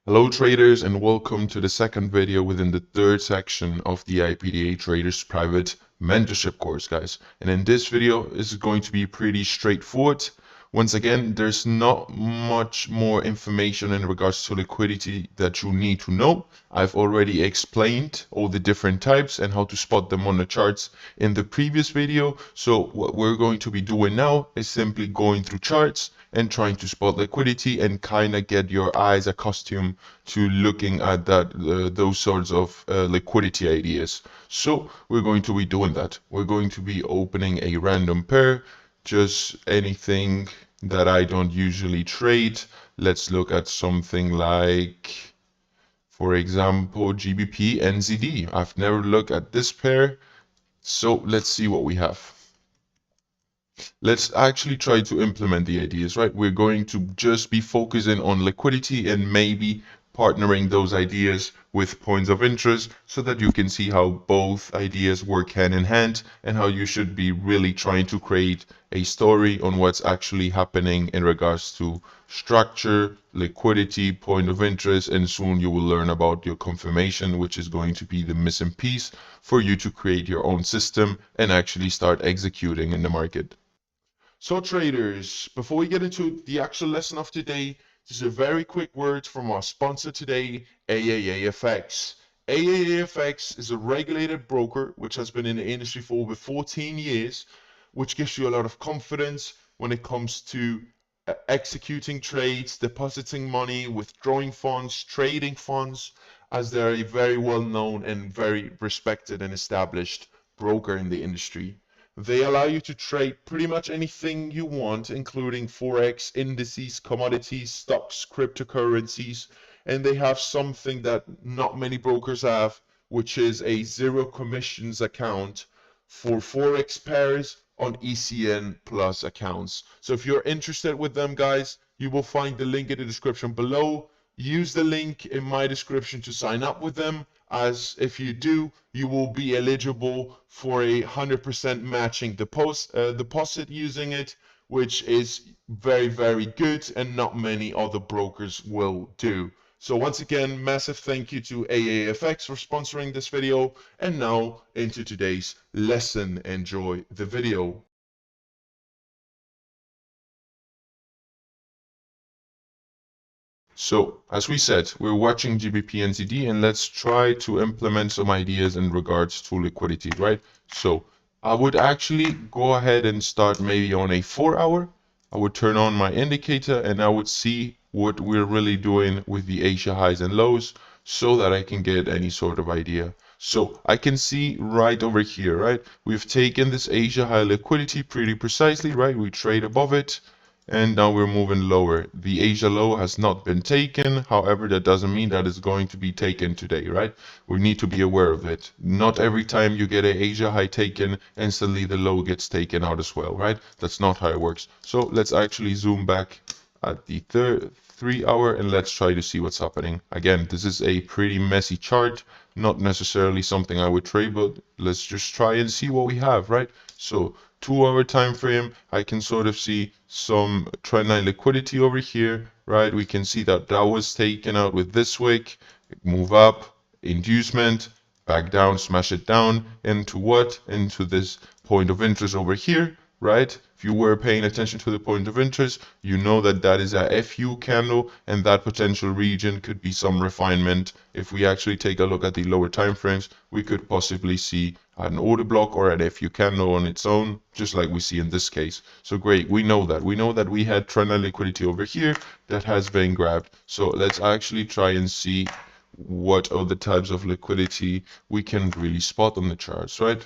Hello traders, and welcome to the second video within the third section of the IPDATrader's private mentorship course, guys. And in this video is going to be pretty straightforward. Once again, there's not much more information in regards to liquidity that you need to know. I've already explained all the different types and how to spot them on the charts in the previous video. So what we're going to be doing now is simply going through charts and trying to spot liquidity and kind of get your eyes accustomed to looking at those sorts of liquidity ideas. So we're going to be doing that. We're going to be opening a random pair, just anything that I don't usually trade. Let's look at something like, for example, GBP NZD. I've never looked at this pair, so let's see what we have. Let's actually try to implement the ideas, right? We're going to just be focusing on liquidity and maybe partnering those ideas with points of interest so that you can see how both ideas work hand in hand and how you should be really trying to create a story on what's actually happening in regards to structure, liquidity, point of interest, and soon you will learn about your confirmation, which is going to be the missing piece for you to create your own system and actually start executing in the market. So traders, before we get into the actual lesson of today, just a very quick word from our sponsor today, AAAFX. AAAFX is a regulated broker which has been in the industry for over 14 years, which gives you a lot of confidence when it comes to executing trades, depositing money, withdrawing funds, trading funds, as they're a very well known and very respected and established broker in the industry. They allow you to trade pretty much anything you want, including forex, indices, commodities, stocks, cryptocurrencies, and they have something that not many brokers have, which is a zero commissions account for forex pairs on ECN plus accounts. So if you're interested with them, guys, you will find the link in the description below. Use the link in my description to sign up with them, as if you do, you will be eligible for a 100% matching deposit using it, which is very, very good and not many other brokers will do. So once again, massive thank you to AAFX for sponsoring this video. And now into today's lesson. Enjoy the video. So, as we said, we're watching GBP NZD, and let's try to implement some ideas in regards to liquidity, right? So, I would actually go ahead and start maybe on a 4-hour. I would turn on my indicator and I would see what we're really doing with the Asia highs and lows so that I can get any sort of idea. So I can see right over here, right? We've taken this Asia high liquidity pretty precisely, right? We trade above it. And now we're moving lower. The Asia low has not been taken. However, that doesn't mean that it's going to be taken today, right? We need to be aware of it. Not every time you get an Asia high taken, instantly the low gets taken out as well, right? That's not how it works. So let's actually zoom back at the 3-hour and let's try to see what's happening. Again, this is a pretty messy chart, not necessarily something I would trade, but let's just try and see what we have, right? So 2-hour time frame, I can sort of see some trendline liquidity over here, right? We can see that that was taken out with this wick, move up, inducement, back down, smash it down into what? Into this point of interest over here, right? If you were paying attention to the point of interest, you know that that is a FU candle, and that potential region could be some refinement. If we actually take a look at the lower time frames, we could possibly see an order block or an FU candle on its own, just like we see in this case. So great, we know that. We know that we had trendline liquidity over here that has been grabbed. So let's actually try and see what other types of liquidity we can really spot on the charts, right?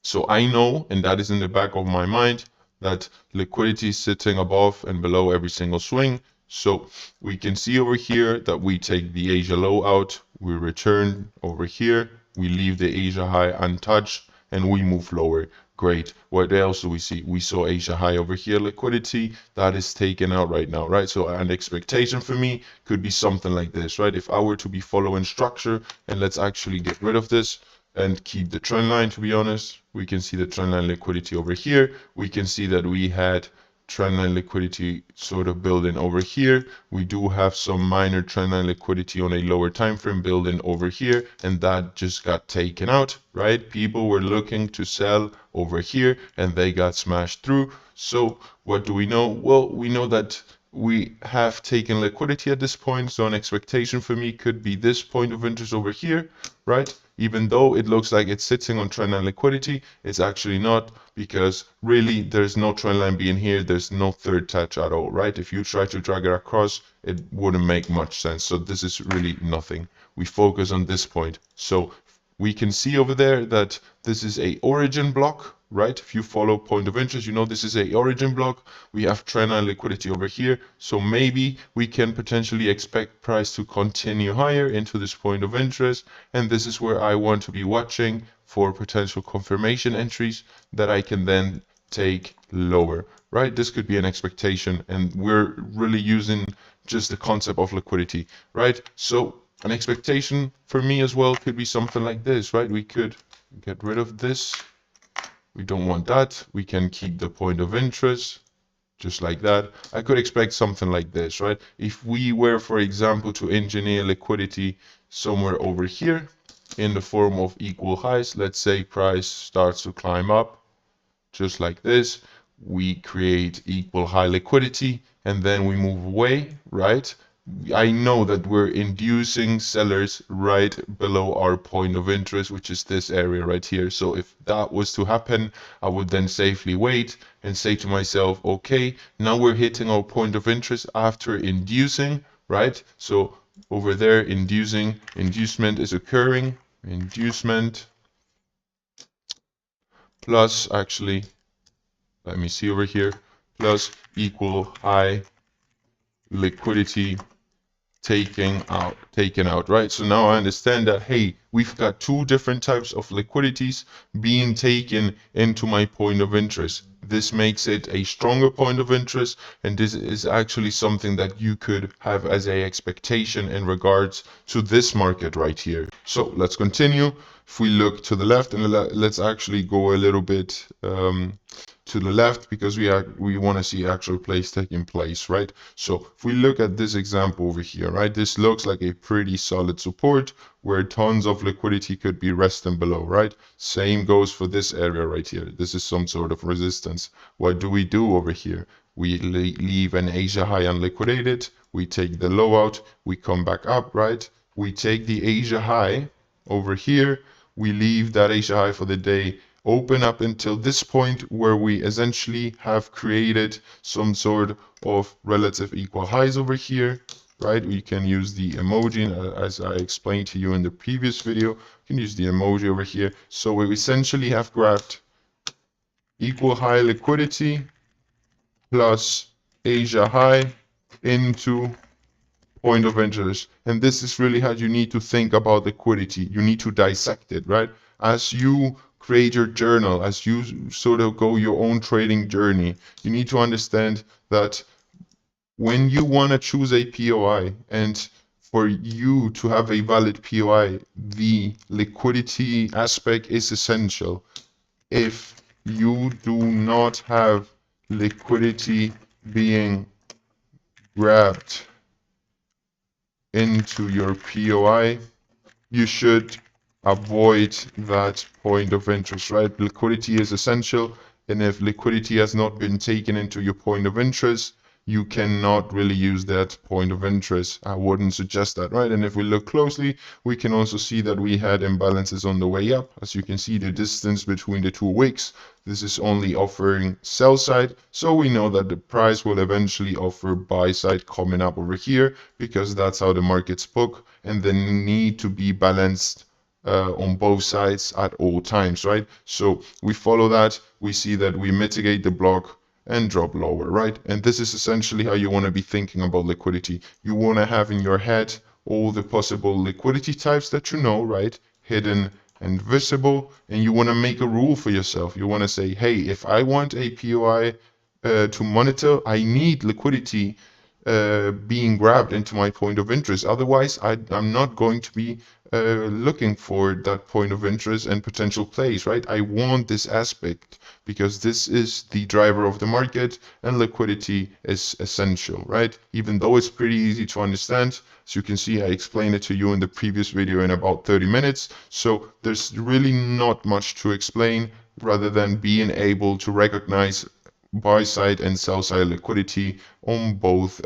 So I know, and that is in the back of my mind, that liquidity is sitting above and below every single swing. So we can see over here that we take the Asia low out, we return over here, we leave the Asia high untouched, and we move lower. Great. What else do we see? We saw Asia high over here, liquidity that is taken out right now, right? So an expectation for me could be something like this, right? If I were to be following structure, and let's actually get rid of this and keep the trend line, to be honest, we can see the trend line liquidity over here. We can see that we had trendline liquidity sort of building over here. We do have some minor trendline liquidity on a lower time frame building over here, and that just got taken out, right? People were looking to sell over here and they got smashed through. So what do we know? Well, we know that we have taken liquidity at this point, so an expectation for me could be this point of interest over here, right? Even though it looks like it's sitting on trendline liquidity, it's actually not, because really there's no trend line being here, there's no third touch at all, right? If you try to drag it across, it wouldn't make much sense. So this is really nothing. We focus on this point. So we can see over there that this is a origin block, right? If you follow point of interest, you know this is a origin block. We have trendline liquidity over here, so maybe we can potentially expect price to continue higher into this point of interest, and this is where I want to be watching for potential confirmation entries that I can then take lower, right? This could be an expectation, and we're really using just the concept of liquidity, right? So an expectation for me as well could be something like this, right? We could get rid of this. We don't want that. We can keep the point of interest just like that. I could expect something like this, right? If we were, for example, to engineer liquidity somewhere over here in the form of equal highs, let's say price starts to climb up just like this, we create equal high liquidity and then we move away, right? I know that we're inducing sellers right below our point of interest, which is this area right here. So if that was to happen, I would then safely wait and say to myself, okay, now we're hitting our point of interest after inducing, right? So over there, inducement is occurring, inducement plus, actually, let me see over here, plus equal high liquidity taken out, right? So now I understand that, hey, we've got two different types of liquidities being taken into my point of interest. This makes it a stronger point of interest, and this is actually something that you could have as a expectation in regards to this market right here. So let's continue. If we look to the left, and let's actually go a little bit to the left, because we want to see actual plays taking place, right? So if we look at this example over here, right, this looks like a pretty solid support where tons of liquidity could be resting below, right? Same goes for this area right here. This is some sort of resistance. What do we do over here? We leave an Asia high unliquidated, we take the low out, we come back up, right? We take the Asia high over here, we leave that Asia high for the day open up until this point where we essentially have created some sort of relative equal highs over here, right? We can use the emoji as I explained to you in the previous video. You can use the emoji over here. So we essentially have grabbed equal high liquidity plus Asia high into point of interest. And this is really how you need to think about liquidity. You need to dissect it, right? As you create your journal, as you sort of go your own trading journey, you need to understand that when you want to choose a POI, and for you to have a valid POI, the liquidity aspect is essential. If you do not have liquidity being grabbed into your POI, you should avoid that point of interest, right? Liquidity is essential, and if liquidity has not been taken into your point of interest, you cannot really use that point of interest. I wouldn't suggest that, right? And if we look closely, we can also see that we had imbalances on the way up. As you can see, the distance between the 2 wicks, this is only offering sell side, so we know that the price will eventually offer buy side coming up over here, because that's how the markets book, and the need to be balanced on both sides at all times, right? So we follow that, we see that we mitigate the block and drop lower, right? And this is essentially how you want to be thinking about liquidity. You want to have in your head all the possible liquidity types that you know, right? Hidden and visible, and you want to make a rule for yourself. You want to say, hey, if I want a POI to monitor, I need liquidity being grabbed into my point of interest. Otherwise, I'm not going to be looking for that point of interest and potential plays, right? I want this aspect because this is the driver of the market and liquidity is essential, right? Even though it's pretty easy to understand, as you can see, I explained it to you in the previous video in about 30 minutes. So there's really not much to explain rather than being able to recognize buy side and sell side liquidity on both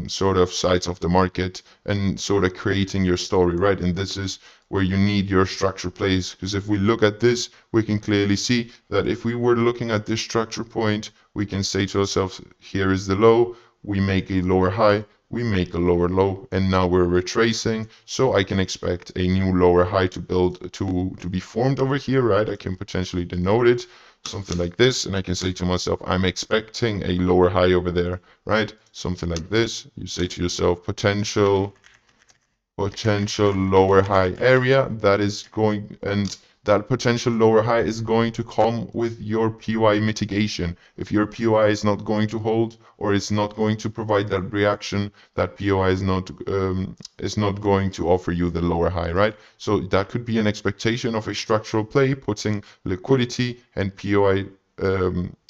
sort of sides of the market and sort of creating your story, right? And this is where you need your structure plays, because if we look at this, we can clearly see that if we were looking at this structure point, we can say to ourselves, here is the low, we make a lower high, we make a lower low, and now we're retracing. So I can expect a new lower high to build to be formed over here, right? I can potentially denote it something like this, and I can say to myself, I'm expecting a lower high over there, right? Something like this. You say to yourself, potential lower high area that is going, and that potential lower high is going to come with your PY mitigation. If your PY is not going to hold or is not going to provide that reaction, that PY is not going to offer you the lower high, right? So that could be an expectation of a structural play, putting liquidity and PY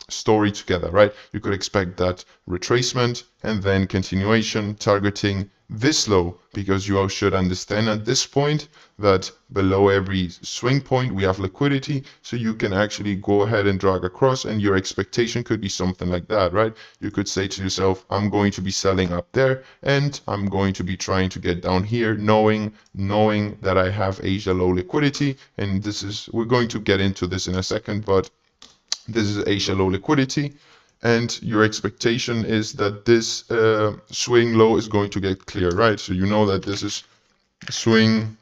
story together, right? You could expect that retracement and then continuation targeting this low, because you all should understand at this point that below every swing point we have liquidity, so you can actually go ahead and drag across, and your expectation could be something like that, right? You could say to yourself, I'm going to be selling up there and I'm going to be trying to get down here, knowing that I have Asia low liquidity, and this is, we're going to get into this in a second, but this is Asia low liquidity, and your expectation is that this swing low is going to get clear, right? So you know that this is swing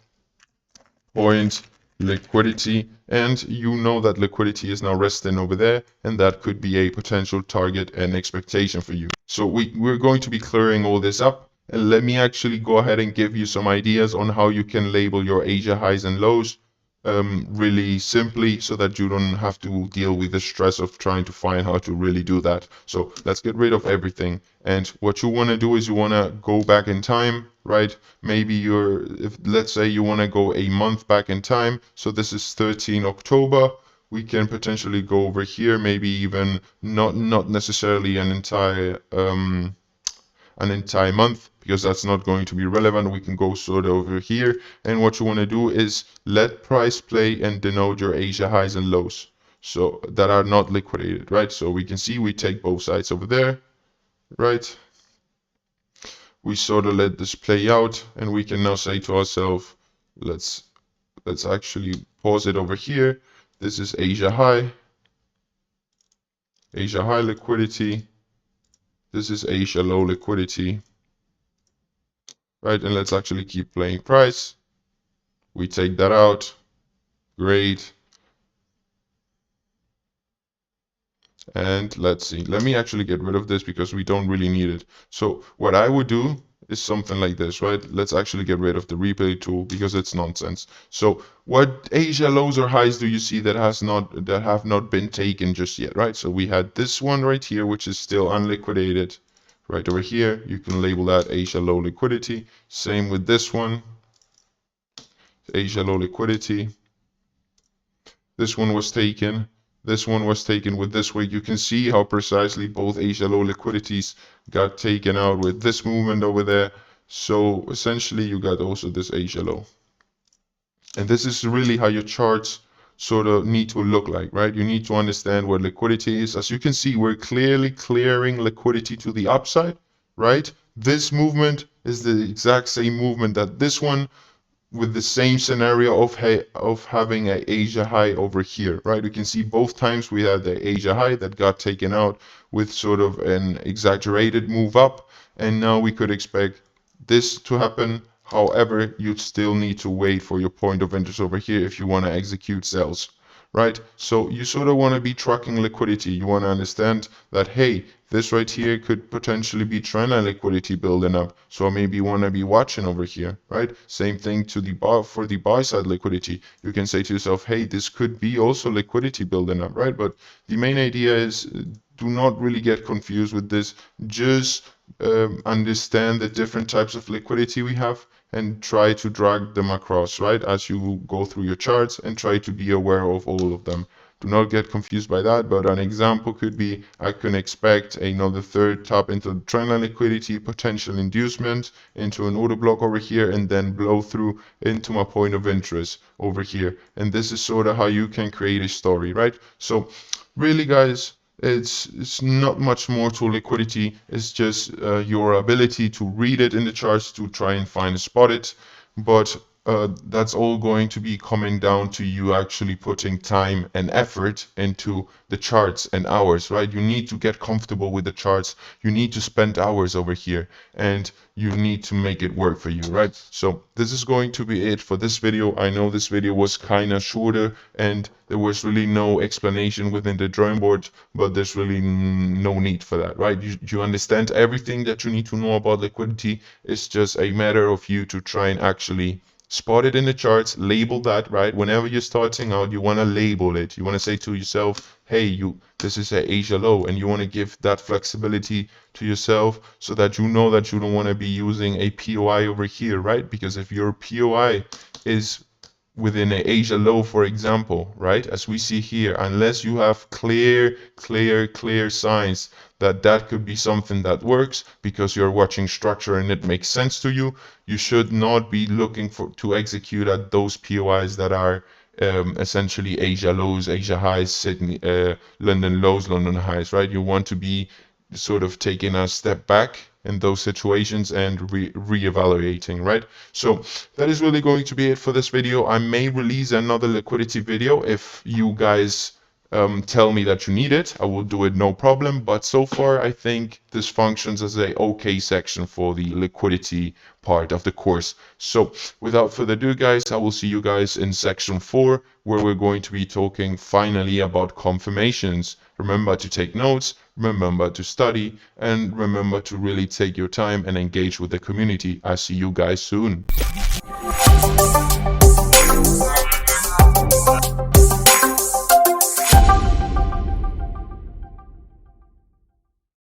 point liquidity, and you know that liquidity is now resting over there, and that could be a potential target and expectation for you. So we're going to be clearing all this up, and let me actually go ahead and give you some ideas on how you can label your Asia highs and lows really simply, so that you don't have to deal with the stress of trying to find how to really do that. So let's get rid of everything. And what you want to do is you want to go back in time, right? Maybe let's say you want to go a month back in time. So this is 13 October. We can potentially go over here, maybe even not necessarily an entire month, because that's not going to be relevant. We can go sort of over here, and what you want to do is let price play and denote your Asia highs and lows, so that are not liquidated, right? So we can see we take both sides over there, right? We sort of let this play out, and we can now say to ourselves, let's actually pause it over here. This is Asia high liquidity. This is Asia low liquidity, right? And let's actually keep playing price. We take that out. Great. And let's see. Let me actually get rid of this because we don't really need it. So what I would do is something like this, right? Let's actually get rid of the replay tool because it's nonsense. So what Asia lows or highs do you see that have not been taken just yet, right? So we had this one right here, which is still unliquidated. Right over here, you can label that Asia low liquidity. Same with this one, Asia low liquidity. This one was taken. This one was taken with this way. You can see how precisely both Asia low liquidities got taken out with this movement over there. So essentially you got also this Asia low. And this is really how your charts sort of need to look like, right? You need to understand what liquidity is. As you can see, we're clearly clearing liquidity to the upside, right? This movement is the exact same movement that this one, with the same scenario of having a Asia high over here, right? We can see both times we had the Asia high that got taken out with sort of an exaggerated move up, and now we could expect this to happen. However, you'd still need to wait for your point of interest over here if you want to execute sales, right? So you sort of want to be tracking liquidity. You want to understand that, hey, this right here could potentially be trend line liquidity building up. So maybe you want to be watching over here, right? Same thing to the for the buy side liquidity. You can say to yourself, hey, this could be also liquidity building up, right? But the main idea is, do not really get confused with this. Just understand the different types of liquidity we have, and try to drag them across, right? As you go through your charts, and try to be aware of all of them. Do not get confused by that, but an example could be I can expect another third tap into the trendline liquidity, potential inducement into an order block over here, and then blow through into my point of interest over here. And this is sort of how you can create a story, right? So really, guys, it's not much more to liquidity. It's just your ability to read it in the charts to try and find and spot it. But that's all going to be coming down to you actually putting time and effort into the charts and hours, right? You need to get comfortable with the charts. You need to spend hours over here, and you need to make it work for you, right? So this is going to be it for this video. I know this video was kind of shorter and there was really no explanation within the drawing board, but there's really no need for that, right? You understand everything that you need to know about liquidity. It's just a matter of you to try and actually spot it in the charts, label that, right? Whenever you're starting out, you want to label it. You want to say to yourself, hey, this is a Asia low, and you want to give that flexibility to yourself so that you know that you don't want to be using a POI over here, right? Because if your POI is within an Asia low, for example, right, as we see here, unless you have clear signs that that could be something that works because you're watching structure and it makes sense to you, you should not be looking to execute at those POIs that are essentially Asia lows, Asia highs, Sydney, London lows, London highs, right? You want to be sort of taking a step back in those situations and re-evaluating, right? So that is really going to be it for this video. I may release another liquidity video if you guys tell me that you need it. I will do it, no problem. But so far, I think this functions as a okay section for the liquidity part of the course. So without further ado, guys, I will see you guys in section 4, where we're going to be talking finally about confirmations. Remember to take notes, remember to study, and remember to really take your time and engage with the community. I'll see you guys soon.